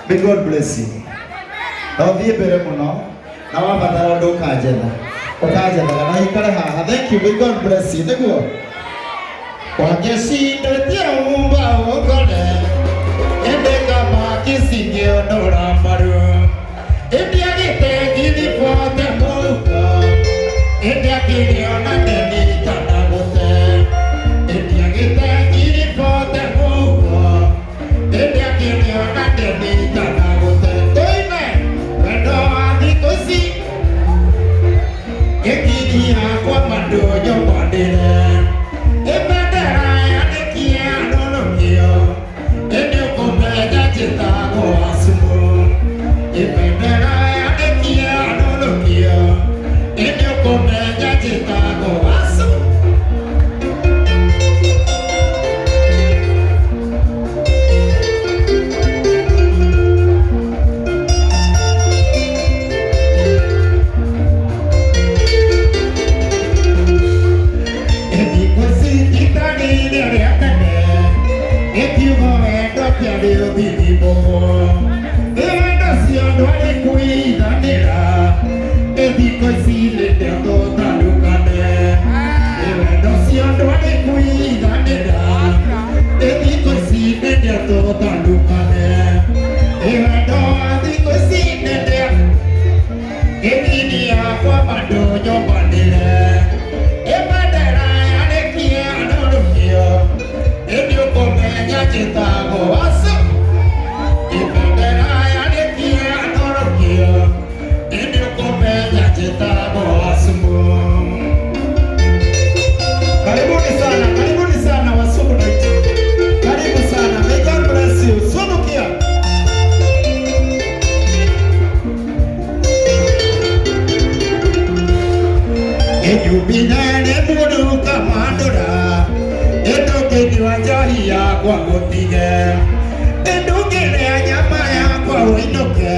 May God bless you. Now be better now. Now I'm about to do kajana. Kajana. Now you can have. Thank you. May God bless you. Thank you. What you see the dear Mumba Okade. And they come out kissing you no ramaru. If you get there, give it for the Muka. If you get there, not the Nita. If you get there, give it for the Muka. If you get there, not the Nita. When no one to see, you can't go and do your body. If I am the key, I don't know you. If you come back, I just go as you. If I deo bibi bomo enda siondo ale kuidanira ediko sile deo talukane enda siondo ale kuidanira ediko sile deo talukane enda adiko sile deo edini akwa madojo bandire ebadara ale kia anorokio edio komenya chitago aso ebadara ale kia anorokio edio komenya chitago aso. Karibuni sana wasugu na iti. Karibu sana. May God bless you. Sunukia. Ejubinane munu kamandora edogeni wajahi ya kwa gotige edugene anyama ya kwa winoke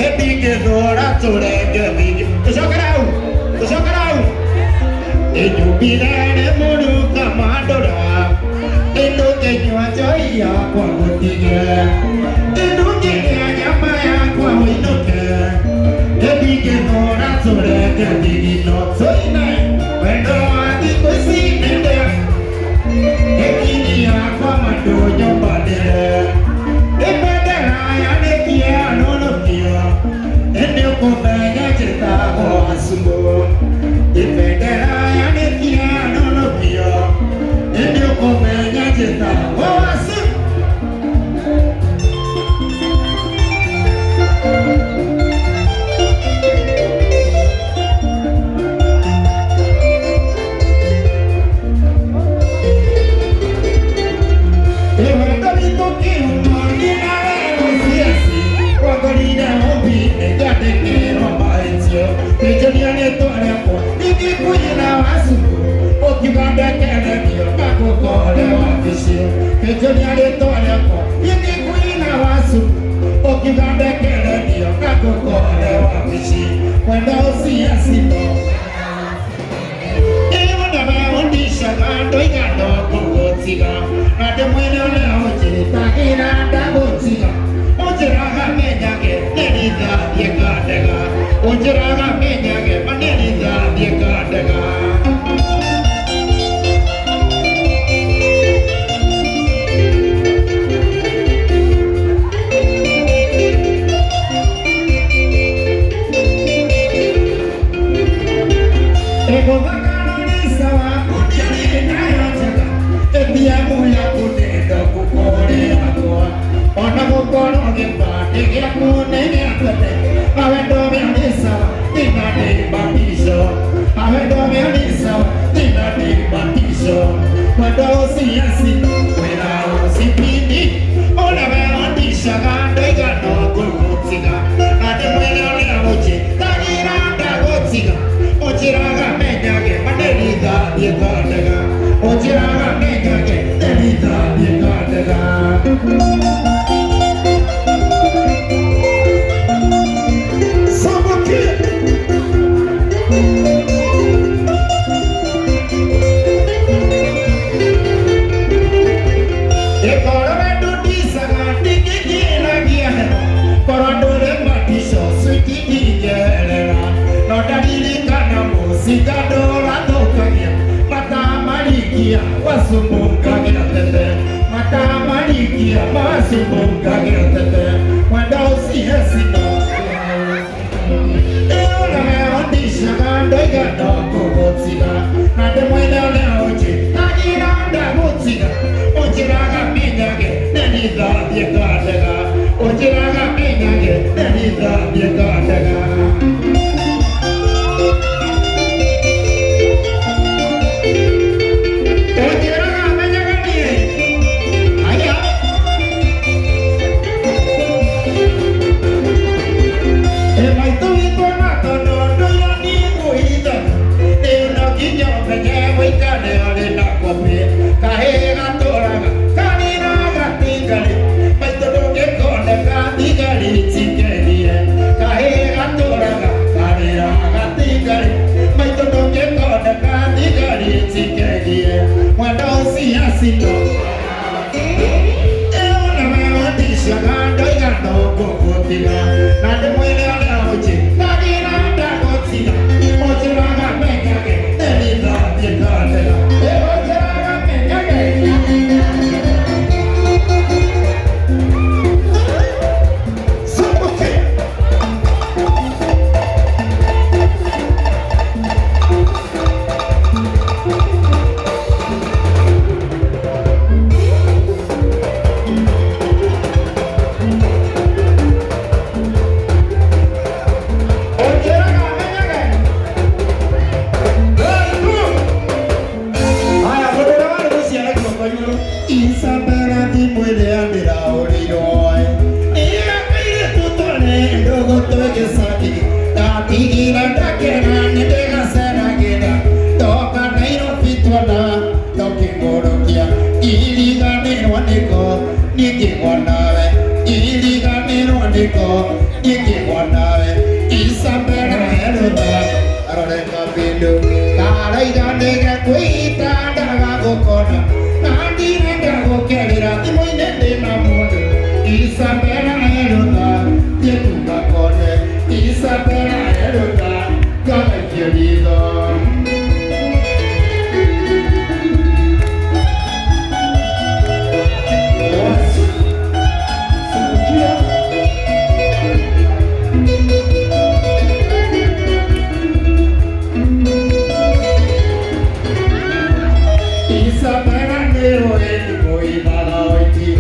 edige dora torege vigi tushokarau ejubinane munu kamandora edogeni wajahi ya kwa gotige edugene anyama ya kwa winoke edige dora torege vigi no soine wendo adiko sinende ekini akwa madojo badere ebedera ya nekie anolokia ende komenya chitago asumbo ebedera ya nekie anolokia ende komenya chitago asumbo. tiga nade mwele ala oche nade nada otiga oche raga mekake delita dietadela oche raga mekake Sabote Isabella di muere a mirare noi e a dire tutto nero tutto che sati da tigina da che non ne deve essere che tocca nei non fitona tocchi gorokia ili ganero nico niki guardare ili ganero nico niki guardare Isabella eroda arore capito cara i ganega quita da gokona Isabella eroda, yetuga kone. Isabella eroda, kama querido. Isabella nero eti moi bala oiti.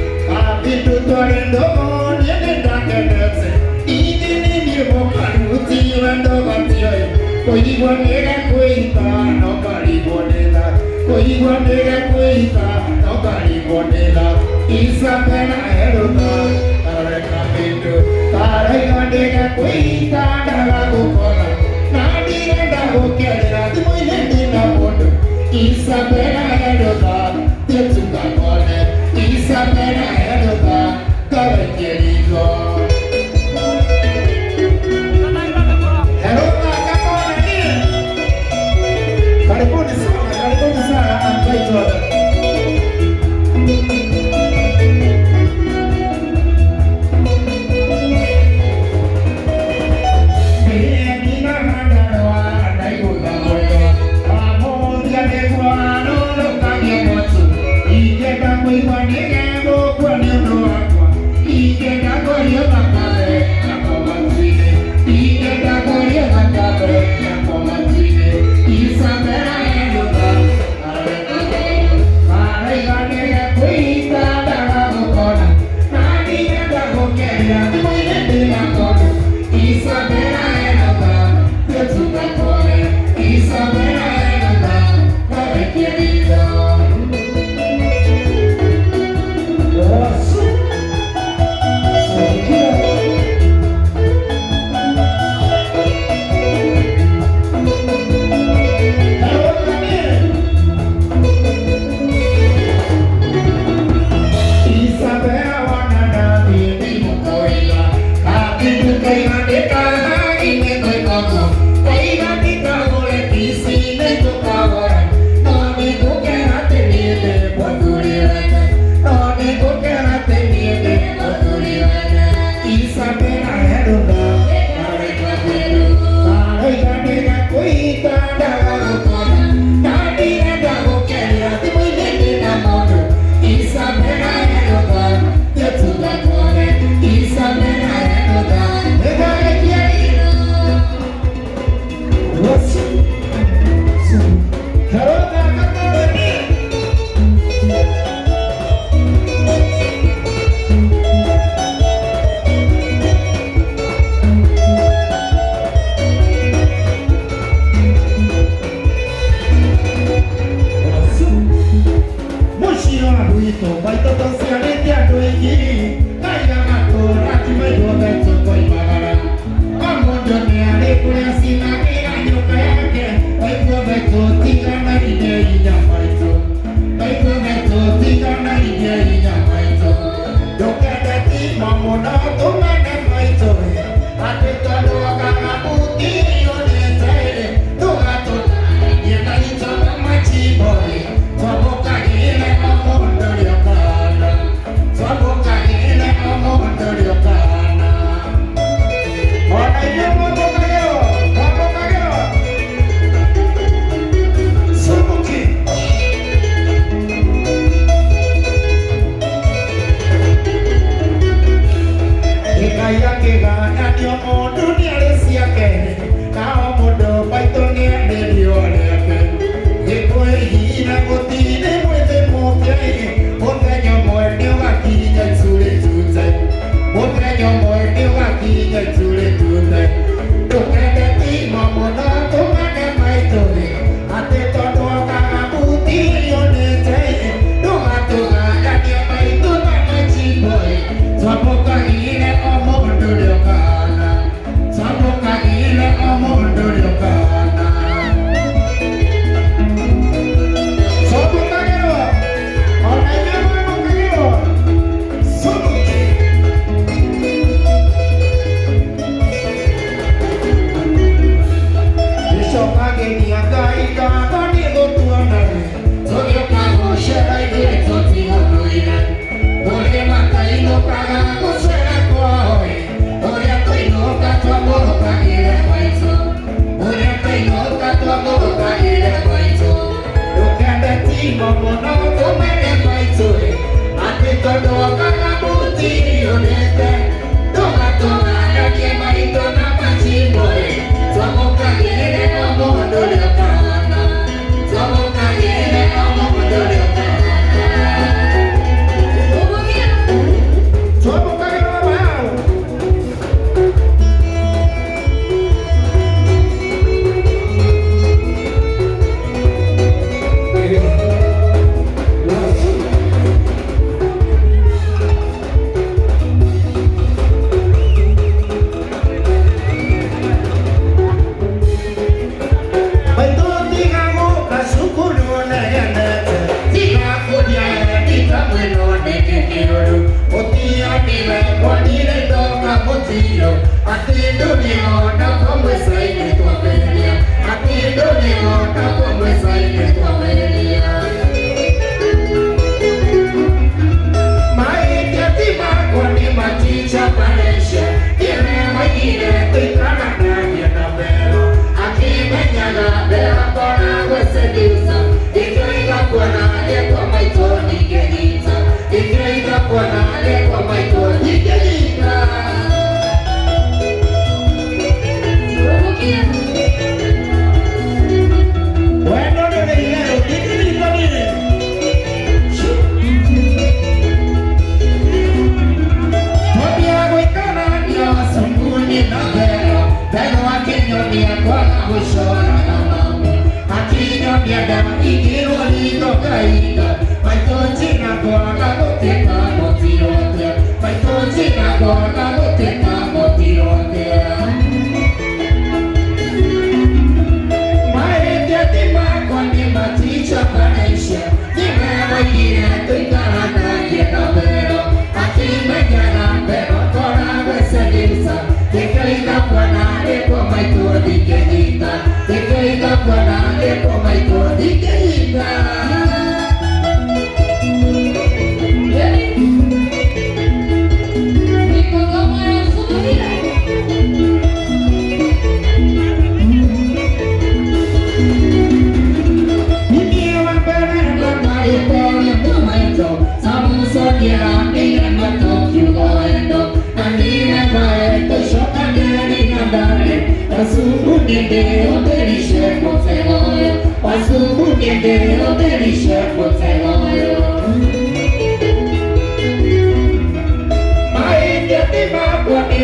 Torendo niente da che idini mi bocaruti vendo batio poi di guardare questa no cari bonela poi di guardare questa no cari bonela Isabella erodaare capito para guardare questa dalla cocola nadi da bocchiera di moi niente da mondo Isabella eroda tezuka kone Isabella eroda cara querido eroda kakona ni karibuni sana ambaye toda Nina mandarwa naikuda moyo amoja de guano lo kage motu ije tangu iwanige kwa neno wako ije tangu yo makabe yako matwine ije tangu yo makabe yako matwine Isabella eroda are gane ya kuita daga mukona nani nenda kukeya mwine bila kono Isabella eroda tetuka kone Isabella eroda kare querido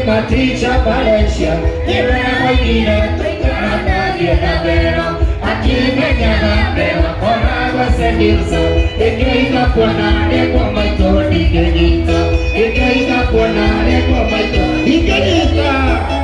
Matricia Valencia, Irene Tricana, Diana, aquí me llama, pero con agua se usa, y que iba por nadie con maitón y querida, y que iba por nadie con maitón y querida.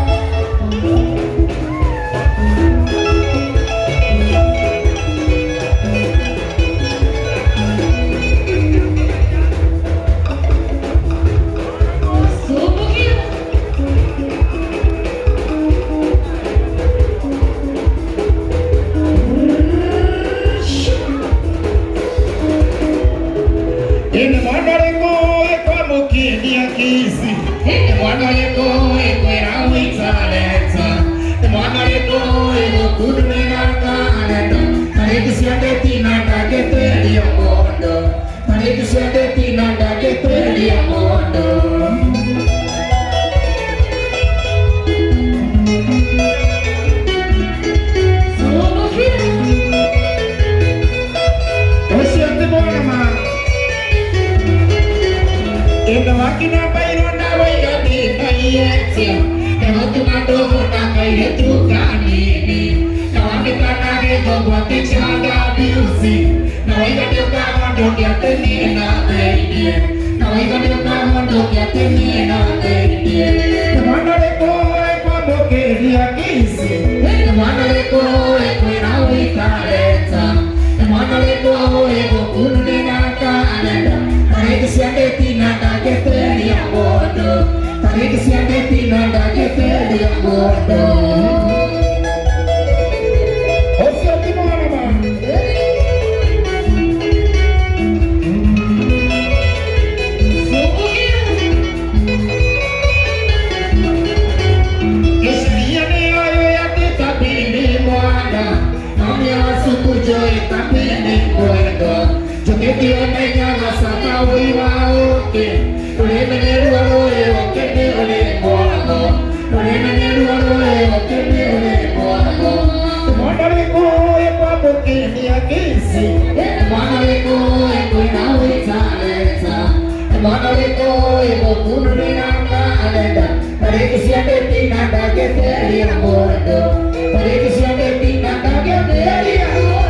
Joy, también en ndio menyaga sama wiwaoke ulimenyeru aroe wakene ulimwamo ulimenyeru aroe wakene ulimwamo mwana wikoe kwa bukini ya kisi mwana wikoe kwina witaleta mwana wikoe mokunu ninambalenda parikisia betina daketeri ya modo parikisia betina daketeri ya modo.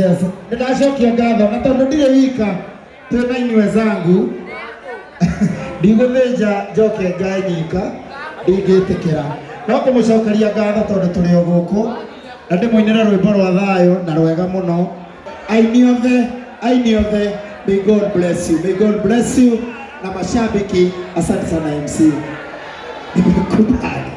Yes. Ninashokia ngatho na tondu ndire wika tena inywe zangu ndiguthinja njoke Ngai nyika ndingitikira no kumucokeria ngatho tondu turi o guku na ndimuinira rwimbo rwa thayo na rwega muno aini othe may God bless you na mashabiki asante sana MC nimekubali.